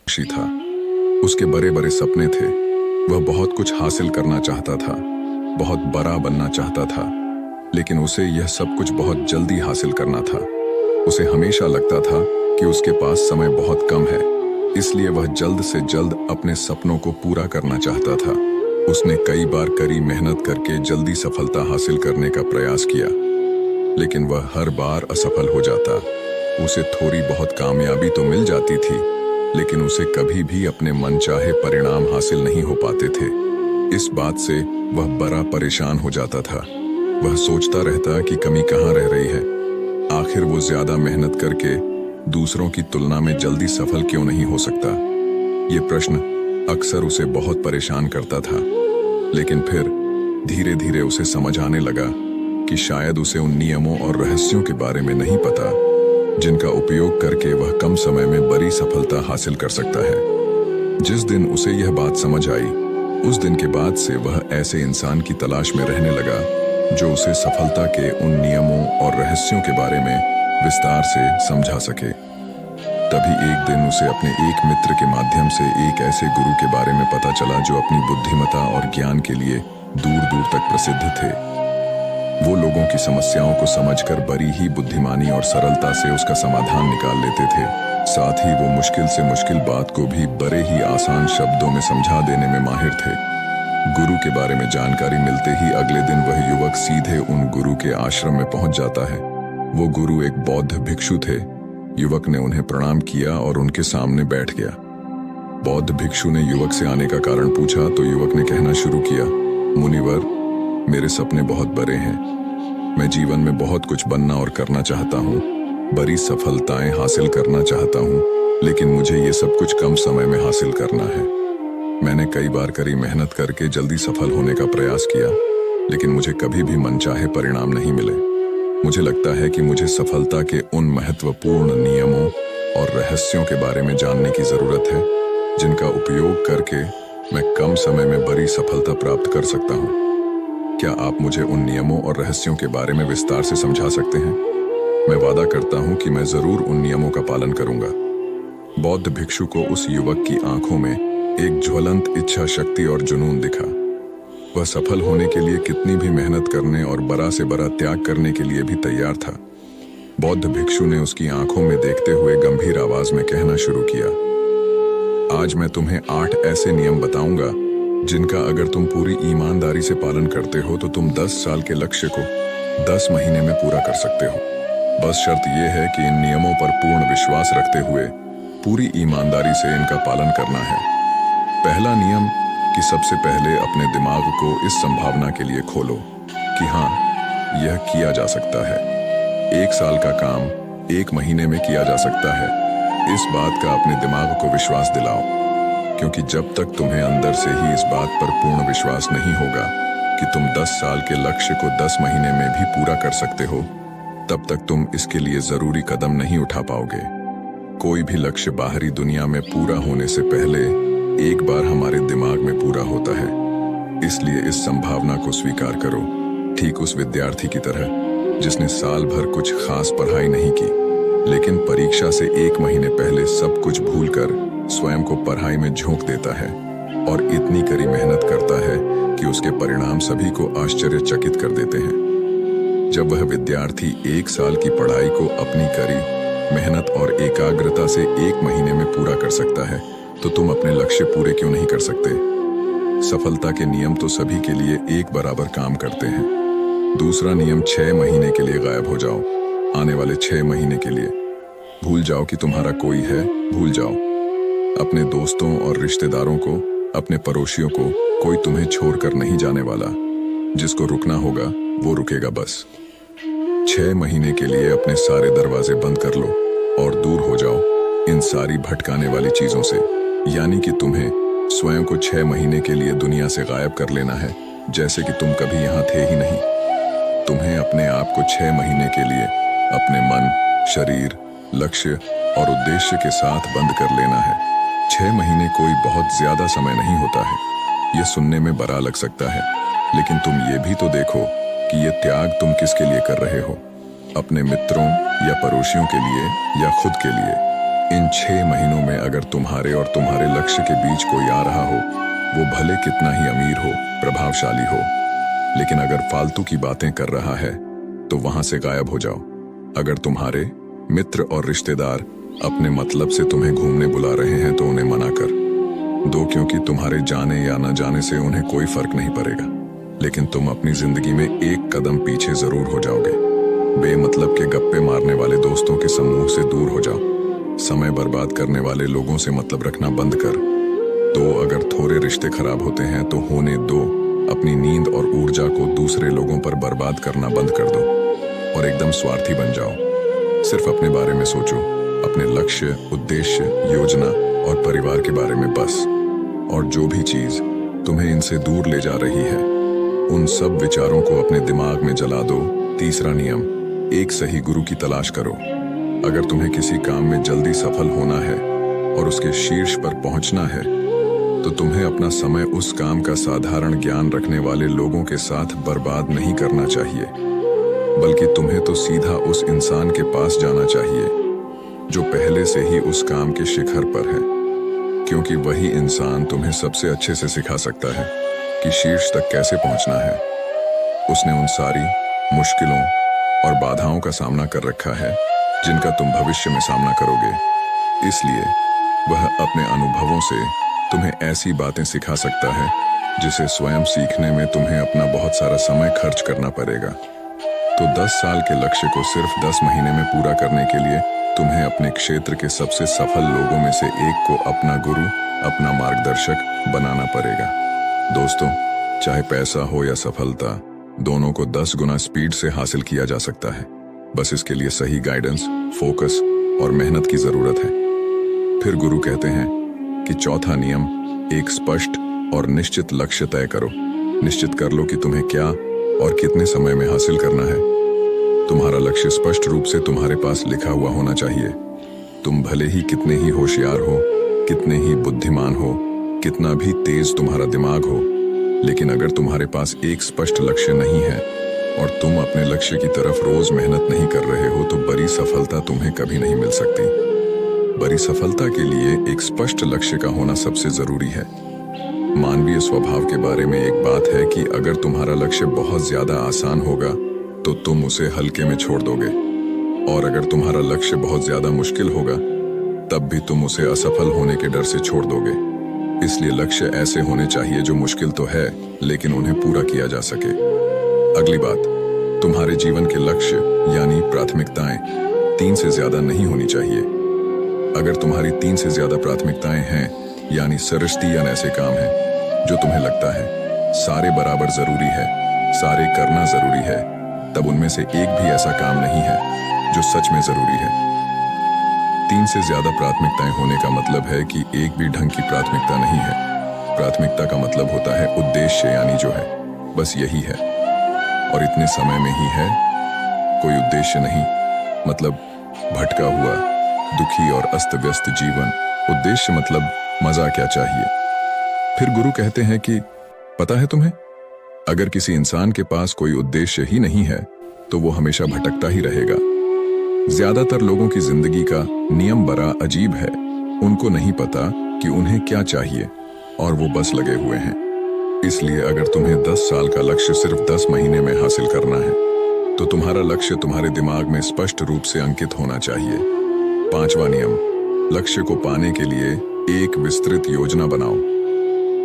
खुशी था। उसके बड़े बड़े सपने थे। वह बहुत कुछ हासिल करना चाहता था, बहुत बड़ा बनना चाहता था, लेकिन उसे यह सब कुछ बहुत जल्दी हासिल करना था। उसे हमेशा लगता था कि उसके पास समय बहुत कम है, इसलिए वह जल्द से जल्द अपने सपनों को पूरा करना चाहता था। उसने कई बार कड़ी मेहनत करके जल्दी सफलता हासिल करने का प्रयास किया, लेकिन वह हर बार असफल हो जाता। उसे थोड़ी बहुत कामयाबी तो मिल जाती थी, लेकिन उसे कभी भी अपने मनचाहे परिणाम हासिल नहीं हो पाते थे। इस बात से वह बड़ा परेशान हो जाता था। वह सोचता रहता कि कमी कहाँ रह रही है। आखिर वो ज्यादा मेहनत करके दूसरों की तुलना में जल्दी सफल क्यों नहीं हो सकता। ये प्रश्न अक्सर उसे बहुत परेशान करता था, लेकिन फिर धीरे धीरे उसे समझ आने लगा कि शायद उसे उन नियमों और रहस्यों के बारे में नहीं पता जिनका उपयोग करके वह कम समय में बड़ी सफलता हासिल कर सकता है। जिस दिन उसे यह बात समझ आई, उस दिन के बाद से वह ऐसे इंसान की तलाश में रहने लगा जो उसे सफलता के उन नियमों और रहस्यों के बारे में विस्तार से समझा सके। तभी एक दिन उसे अपने एक मित्र के माध्यम से एक ऐसे गुरु के बारे में पता चला जो अपनी बुद्धिमत्ता और ज्ञान के लिए दूर दूर तक प्रसिद्ध थे। वो लोगों की समस्याओं को समझकर बड़ी ही बुद्धिमानी और सरलता से उसका समाधान निकाल लेते थे। साथ ही वो मुश्किल से मुश्किल बात को भी बड़े ही आसान शब्दों में समझा देने में माहिर थे। गुरु के बारे में जानकारी मिलते ही अगले दिन वह युवक सीधे उन गुरु के आश्रम में पहुंच जाता है। वो गुरु एक बौद्ध भिक्षु थे। युवक ने उन्हें प्रणाम किया और उनके सामने बैठ गया। बौद्ध भिक्षु ने युवक से आने का कारण पूछा तो युवक ने कहना शुरू किया, मुनिवर, मेरे सपने बहुत बड़े हैं। मैं जीवन में बहुत कुछ बनना और करना चाहता हूँ, बड़ी सफलताएं हासिल करना चाहता हूँ, लेकिन मुझे ये सब कुछ कम समय में हासिल करना है। मैंने कई बार कड़ी मेहनत करके जल्दी सफल होने का प्रयास किया, लेकिन मुझे कभी भी मनचाहे परिणाम नहीं मिले। मुझे लगता है कि मुझे सफलता के उन महत्वपूर्ण नियमों और रहस्यों के बारे में जानने की जरूरत है जिनका उपयोग करके मैं कम समय में बड़ी सफलता प्राप्त कर सकता हूँ। क्या आप मुझे उन नियमों और रहस्यों के बारे में विस्तार से समझा सकते हैं? मैं वादा करता हूँ कि मैं जरूर उन नियमों का पालन करूंगा। बौद्ध भिक्षु को उस युवक की आंखों में एक ज्वलंत इच्छा शक्ति और जुनून दिखा। वह सफल होने के लिए कितनी भी मेहनत करने और बड़ा से बड़ा त्याग करने के लिए भी तैयार था। बौद्ध भिक्षु ने उसकी आंखों में देखते हुए गंभीर आवाज में कहना शुरू किया, आज मैं तुम्हें 8 ऐसे नियम बताऊंगा जिनका अगर तुम पूरी ईमानदारी से पालन करते हो तो तुम 10 साल के लक्ष्य को 10 महीने में पूरा कर सकते हो। बस शर्त यह है कि इन नियमों पर पूर्ण विश्वास रखते हुए पूरी ईमानदारी से इनका पालन करना है। पहला नियम कि सबसे पहले अपने दिमाग को इस संभावना के लिए खोलो कि हाँ, यह किया जा सकता है। 1 साल का काम 1 महीने में किया जा सकता है। इस बात का अपने दिमाग को विश्वास दिलाओ, क्योंकि जब तक तुम्हें अंदर से ही इस बात पर पूर्ण विश्वास नहीं होगा कि तुम 10 साल के लक्ष्य को 10 महीने में भी पूरा कर सकते हो, तब तक तुम इसके लिए जरूरी कदम नहीं उठा पाओगे। कोई भी लक्ष्य बाहरी दुनिया में पूरा होने से पहले एक बार हमारे दिमाग में पूरा होता है। इसलिए इस संभावना को स्वीकार करो, ठीक उस विद्यार्थी की तरह जिसने साल भर कुछ खास पढ़ाई नहीं की, लेकिन परीक्षा से 1 महीने पहले सब कुछ भूलकर स्वयं को पढ़ाई में झोंक देता है और इतनी कड़ी मेहनत करता है कि उसके परिणाम सभी को आश्चर्यचकित कर देते हैं। जब वह विद्यार्थी 1 साल की पढ़ाई को अपनी कड़ी मेहनत और एकाग्रता से 1 महीने में पूरा कर सकता है, तो तुम अपने लक्ष्य पूरे क्यों नहीं कर सकते? सफलता के नियम तो सभी के लिए एक बराबर काम करते हैं। दूसरा नियम 6 महीने के लिए गायब हो जाओ। आने वाले 6 महीने के लिए भूल जाओ कि तुम्हारा कोई है, भूल जाओ। अपने दोस्तों और रिश्तेदारों को, अपने पड़ोसियों को, कोई तुम्हें छोड़कर नहीं जाने वाला। जिसको रुकना होगा वो रुकेगा बस। 6 महीने के लिए अपने सारे दरवाजे बंद कर लो और दूर हो जाओ इन सारी भटकाने वाली चीजों से। यानी कि तुम्हें स्वयं को 6 महीने के लिए दुनिया से गायब कर लेना है, जैसे कि तुम कभी यहाँ थे ही नहीं। तुम्हें अपने आप को 6 महीने के लिए अपने मन, शरीर, लक्ष्य और उद्देश्य के साथ बंद कर लेना है। 6 महीने कोई बहुत ज्यादा समय नहीं होता है। यह सुनने में बड़ा लग सकता है, लेकिन तुम ये भी तो देखो कि ये त्याग तुम किसके लिए कर रहे हो। अपने मित्रों या पड़ोसियों के लिए या खुद के लिए। इन 6 महीनों में अगर तुम्हारे और तुम्हारे लक्ष्य के बीच कोई आ रहा हो, वो भले कितना ही अमीर हो, प्रभावशाली हो, लेकिन अगर फालतू की बातें कर रहा है तो वहां से गायब हो जाओ। अगर तुम्हारे मित्र और रिश्तेदार अपने मतलब से तुम्हें घूमने बुला रहे हैं तो उन्हें मना कर दो, क्योंकि तुम्हारे जाने या न जाने से उन्हें कोई फर्क नहीं पड़ेगा, लेकिन तुम अपनी जिंदगी में एक कदम पीछे जरूर हो जाओगे। बेमतलब के गप्पे मारने वाले दोस्तों के समूह से दूर हो जाओ। समय बर्बाद करने वाले लोगों से मतलब रखना बंद कर दो। अगर थोड़े रिश्ते खराब होते हैं तो होने दो। अपनी नींद और ऊर्जा को दूसरे लोगों पर बर्बाद करना बंद कर दो और एकदम स्वार्थी बन जाओ। सिर्फ अपने बारे में सोचो, अपने लक्ष्य, उद्देश्य, योजना और परिवार के बारे में बस। और जो भी चीज तुम्हें इनसे दूर ले जा रही है, उन सब विचारों को अपने दिमाग में जला दो। तीसरा नियम, एक सही गुरु की तलाश करो। अगर तुम्हें किसी काम में जल्दी सफल होना है और उसके शीर्ष पर पहुंचना है, तो तुम्हें अपना समय उस काम का साधारण ज्ञान रखने वाले लोगों के साथ बर्बाद नहीं करना चाहिए, बल्कि तुम्हें तो सीधा उस इंसान के पास जाना चाहिए जो पहले से ही उस काम के शिखर पर है, क्योंकि वही इंसान तुम्हें सबसे अच्छे से सिखा सकता है कि शीर्ष तक कैसे पहुंचना है। उसने उन सारी मुश्किलों और बाधाओं का सामना कर रखा है जिनका तुम भविष्य में सामना करोगे, इसलिए वह अपने अनुभवों से तुम्हें ऐसी बातें सिखा सकता है जिसे स्वयं सीखने में तुम्हें अपना बहुत सारा समय खर्च करना पड़ेगा। तो 10 साल के लक्ष्य को सिर्फ 10 महीने में पूरा करने के लिए तुम्हें अपने क्षेत्र के सबसे सफल लोगों में से एक को अपना गुरु, अपना मार्गदर्शक बनाना पड़ेगा। दोस्तों, चाहे पैसा हो या सफलता, दोनों को 10 गुना स्पीड से हासिल किया जा सकता है। बस इसके लिए सही गाइडेंस, फोकस और मेहनत की जरूरत है। फिर गुरु कहते हैं कि चौथा नियम, एक स्पष्ट और निश्चित लक्ष्य तय करो। निश्चित कर लो कि तुम्हें क्या और कितने समय में हासिल करना है। तुम्हारा लक्ष्य स्पष्ट रूप से तुम्हारे पास लिखा हुआ होना चाहिए। तुम भले ही कितने ही होशियार हो, कितने ही बुद्धिमान हो, कितना भी तेज तुम्हारा दिमाग हो, लेकिन अगर तुम्हारे पास एक स्पष्ट लक्ष्य नहीं है और तुम अपने लक्ष्य की तरफ रोज मेहनत नहीं कर रहे हो, तो बड़ी सफलता तुम्हें कभी नहीं मिल सकती। बड़ी सफलता के लिए एक स्पष्ट लक्ष्य का होना सबसे जरूरी है। मानवीय स्वभाव के बारे में एक बात है कि अगर तुम्हारा लक्ष्य बहुत ज्यादा आसान होगा तो तुम उसे हल्के में छोड़ दोगे, और अगर तुम्हारा लक्ष्य बहुत ज्यादा मुश्किल होगा तब भी तुम उसे असफल होने के डर से छोड़ दोगे। इसलिए लक्ष्य ऐसे होने चाहिए जो मुश्किल तो है लेकिन उन्हें पूरा किया जा सके। अगली बात, तुम्हारे जीवन के लक्ष्य यानी प्राथमिकताएं 3 से ज्यादा नहीं होनी चाहिए। अगर तुम्हारी 3 से ज्यादा प्राथमिकताएं हैं, यानी सरस्ती या ऐसे काम हैं जो तुम्हें लगता है सारे बराबर जरूरी है, सारे करना जरूरी है, तब उनमें से एक भी ऐसा काम नहीं है जो सच में जरूरी है। 3 से ज्यादा प्राथमिकताएं होने का मतलब है कि एक भी ढंग की प्राथमिकता नहीं है। प्राथमिकता का मतलब होता है उद्देश्य, यानी जो है बस यही है और इतने समय में ही है, कोई उद्देश्य नहीं। मतलब भटका हुआ, दुखी और अस्त व्यस्त जीवन। उद्देश्य मतलब मजा क्या चाहिए। फिर गुरु कहते हैं कि पता है तुम्हें, अगर किसी इंसान के पास कोई उद्देश्य ही नहीं है तो वो हमेशा भटकता ही रहेगा। ज्यादातर लोगों की जिंदगी का नियम बड़ा अजीब है। उनको नहीं पता कि उन्हें क्या चाहिए और वो बस लगे हुए हैं। इसलिए अगर तुम्हें 10 साल का लक्ष्य सिर्फ 10 महीने में हासिल करना है तो तुम्हारा लक्ष्य तुम्हारे दिमाग में स्पष्ट रूप से अंकित होना चाहिए। 5वां नियम, लक्ष्य को पाने के लिए एक विस्तृत योजना बनाओ।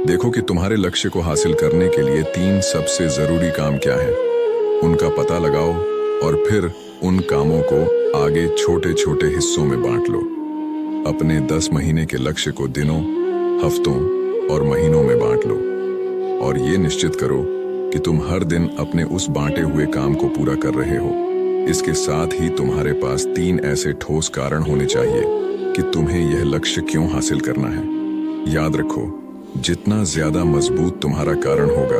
देखो कि तुम्हारे लक्ष्य को हासिल करने के लिए 3 सबसे जरूरी काम क्या हैं, उनका पता लगाओ और फिर उन कामों को आगे छोटे छोटे हिस्सों में बांट लो। अपने 10 महीने के लक्ष्य को दिनों, हफ्तों और महीनों में बांट लो और ये निश्चित करो कि तुम हर दिन अपने उस बांटे हुए काम को पूरा कर रहे हो। इसके साथ ही तुम्हारे पास 3 ऐसे ठोस कारण होने चाहिए कि तुम्हें यह लक्ष्य क्यों हासिल करना है। याद रखो, जितना ज्यादा मजबूत तुम्हारा कारण होगा,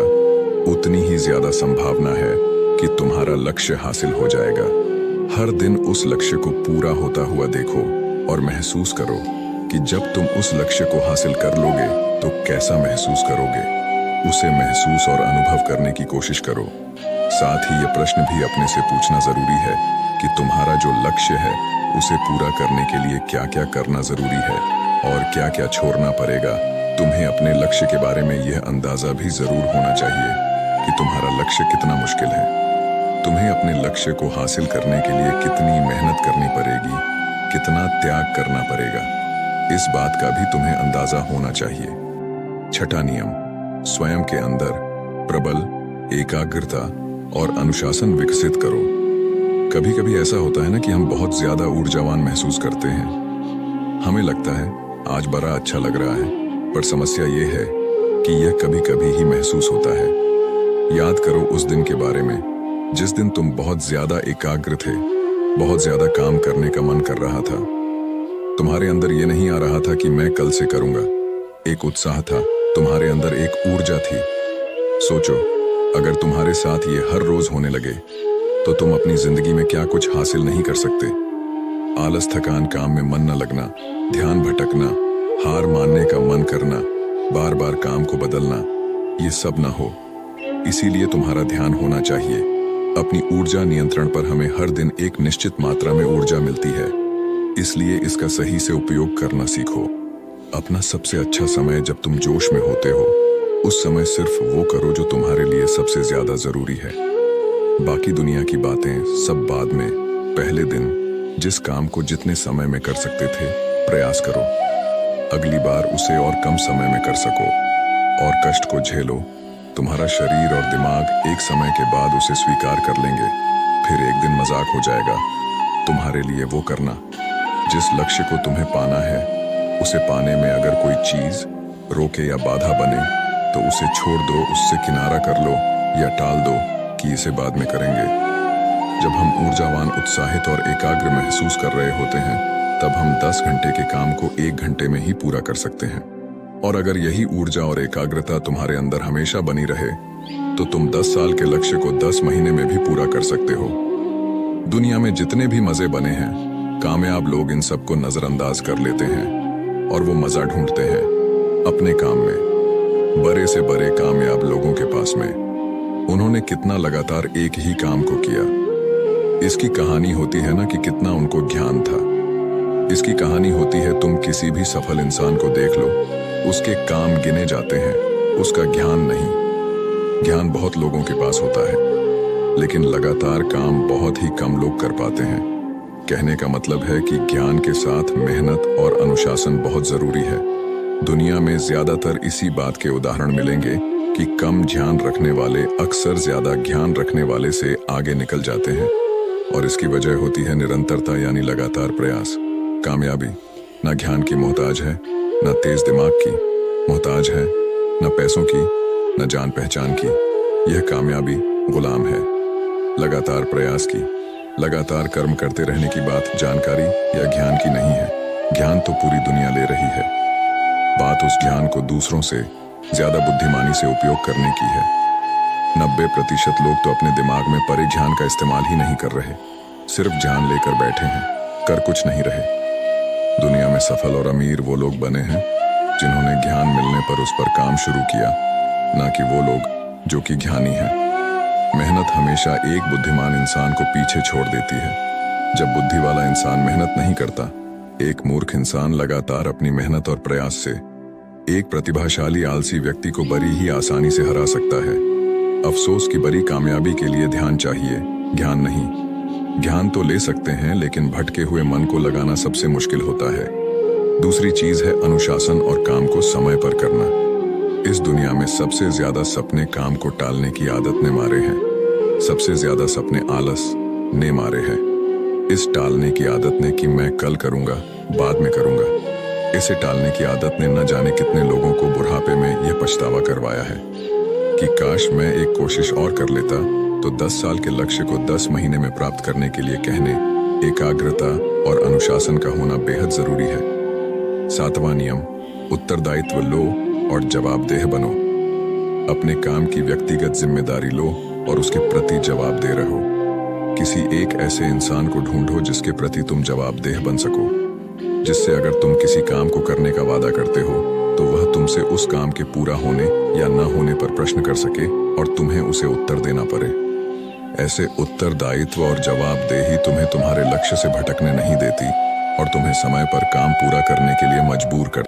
उतनी ही ज्यादा संभावना है कि तुम्हारा लक्ष्य हासिल हो जाएगा। हर दिन उस लक्ष्य को पूरा होता हुआ देखो और महसूस करो कि जब तुम उस लक्ष्य को हासिल कर लोगे तो कैसा महसूस करोगे। उसे महसूस और अनुभव करने की कोशिश करो। साथ ही ये प्रश्न भी अपने से पूछना जरूरी है कि तुम्हारा जो लक्ष्य है उसे पूरा करने के लिए क्या क्या करना जरूरी है और क्या क्या छोड़ना पड़ेगा। तुम्हें अपने लक्ष्य के बारे में यह अंदाजा भी जरूर होना चाहिए कि तुम्हारा लक्ष्य कितना मुश्किल है। तुम्हें अपने लक्ष्य को हासिल करने के लिए कितनी मेहनत करनी पड़ेगी, कितना त्याग करना पड़ेगा, इस बात का भी तुम्हें अंदाजा होना चाहिए। छठा नियम, स्वयं के अंदर प्रबल एकाग्रता और अनुशासन विकसित करो। कभी कभी ऐसा होता है ना कि हम बहुत ज्यादा ऊर्जावान महसूस करते हैं। हमें लगता है आज बड़ा अच्छा लग रहा है, पर समस्या ये है कि यह कभी कभी ही महसूस होता है। याद करो उस दिन के बारे में जिस दिन तुम बहुत ज्यादा एकाग्र थे, बहुत ज्यादा काम करने का मन कर रहा था। तुम्हारे अंदर ये नहीं आ रहा था कि मैं कल से करूंगा। एक उत्साह था, तुम्हारे अंदर एक ऊर्जा थी। सोचो, अगर तुम्हारे साथ ये हर रोज होने लगे तो तुम अपनी जिंदगी में क्या कुछ हासिल नहीं कर सकते। आलस, थकान, काम में मन न लगना, ध्यान भटकना, हार मानने का मन करना, बार बार काम को बदलना, ये सब ना हो। इसीलिए तुम्हारा ध्यान होना चाहिए अपनी ऊर्जा नियंत्रण पर। हमें हर दिन एक निश्चित मात्रा में ऊर्जा मिलती है, इसलिए इसका सही से उपयोग करना सीखो। अपना सबसे अच्छा समय जब तुम जोश में होते हो, उस समय सिर्फ वो करो जो तुम्हारे लिए सबसे ज्यादा जरूरी है। बाकी दुनिया की बातें सब बाद में। पहले दिन जिस काम को जितने समय में कर सकते थे, प्रयास करो अगली बार उसे और कम समय में कर सको। और कष्ट को झेलो, तुम्हारा शरीर और दिमाग एक समय के बाद उसे स्वीकार कर लेंगे। फिर एक दिन मजाक हो जाएगा। तुम्हारे लिए वो करना जिस लक्ष्य को तुम्हें पाना है, उसे पाने में अगर कोई चीज रोके या बाधा बने तो उसे छोड़ दो, उससे किनारा कर लो या टाल दो कि इसे बाद में करेंगे। जब हम ऊर्जावान, उत्साहित और एकाग्र महसूस कर रहे होते हैं, तब हम 10 घंटे के काम को 1 घंटे में ही पूरा कर सकते हैं। और अगर यही ऊर्जा और एकाग्रता तुम्हारे अंदर हमेशा बनी रहे तो तुम 10 साल के लक्ष्य को 10 महीने में भी पूरा कर सकते हो। दुनिया में जितने भी मजे बने हैं, कामयाब लोग इन सबको नजरअंदाज कर लेते हैं और वो मजा ढूंढते हैं अपने काम में। बड़े से बड़े कामयाब लोगों के पास में उन्होंने कितना लगातार एक ही काम को किया। इसकी कहानी होती है ना कि कितना उनको ज्ञान था। इसकी कहानी होती है, तुम किसी भी सफल इंसान को देख लो, उसके काम गिने जाते हैं, उसका ज्ञान नहीं। ज्ञान बहुत लोगों के पास होता है, लेकिन लगातार काम बहुत ही कम लोग कर पाते हैं। कहने का मतलब है कि ज्ञान के साथ मेहनत और अनुशासन बहुत जरूरी है। दुनिया में ज्यादातर इसी बात के उदाहरण मिलेंगे कि कम ध्यान रखने वाले अक्सर ज्यादा ज्ञान रखने वाले से आगे निकल जाते हैं। और इसकी वजह होती है निरंतरता, यानी लगातार प्रयास। कामयाबी न ज्ञान की मोहताज है, न तेज दिमाग की मोहताज है, न पैसों की, न जान पहचान की। यह कामयाबी गुलाम है लगातार प्रयास की। लगातार कर्म करते रहने की बात जानकारी या ज्ञान की नहीं है। ज्ञान तो पूरी दुनिया ले रही है, बात उस ज्ञान को दूसरों से ज्यादा बुद्धिमानी से उपयोग करने की है। 90% लोग तो अपने दिमाग में परे ज्ञान का इस्तेमाल ही नहीं कर रहे, सिर्फ ज्ञान लेकर बैठे हैं, कर कुछ नहीं रहे। दुनिया में सफल और अमीर वो लोग बने हैं जिन्होंने ज्ञान मिलने पर उस पर काम शुरू किया, ना कि वो लोग जो कि ज्ञानी हैं। मेहनत हमेशा एक बुद्धिमान इंसान को पीछे छोड़ देती है। जब बुद्धि वाला इंसान मेहनत नहीं करता, एक मूर्ख इंसान लगातार अपनी मेहनत और प्रयास से एक प्रतिभाशाली आलसी व्यक्ति को बड़ी ही आसानी से हरा सकता है। अफसोस की बड़ी कामयाबी के लिए ध्यान चाहिए, ज्ञान नहीं। ज्ञान तो ले सकते हैं, लेकिन भटके हुए मन को लगाना सबसे मुश्किल होता है। दूसरी चीज है अनुशासन और काम को समय पर करना। इस दुनिया में सबसे ज्यादा सपने काम को टालने की आदत ने मारे हैं। सबसे ज्यादा सपने आलस ने मारे हैं। इस टालने की आदत ने कि मैं कल करूंगा, बाद में करूंगा, इसे टालने की आदत ने न जाने कितने लोगों को बुढ़ापे में यह पछतावा करवाया है कि काश मैं एक कोशिश और कर लेता तो 10 साल के लक्ष्य को 10 महीने में प्राप्त करने के लिए कहने एकाग्रता और अनुशासन का होना बेहद जरूरी है। 7वां नियम, उत्तरदायित्व लो और जवाबदेह बनो। अपने काम की व्यक्तिगत जिम्मेदारी लो और उसके प्रति जवाबदेह रहो। किसी एक ऐसे इंसान को ढूंढो जिसके प्रति तुम जवाबदेह बन सको, जिससे अगर तुम किसी काम को करने का वादा करते हो तो वह तुमसे उस काम के पूरा होने या न होने पर प्रश्न कर सके और तुम्हें उसे उत्तर देना पड़े। ऐसे उत्तरदायित्व और जवाबदेही तुम्हें तुम्हारे लक्ष्य से भटकने नहीं देती और तुम्हें समय पर काम पूरा करने के लिए मजबूर कर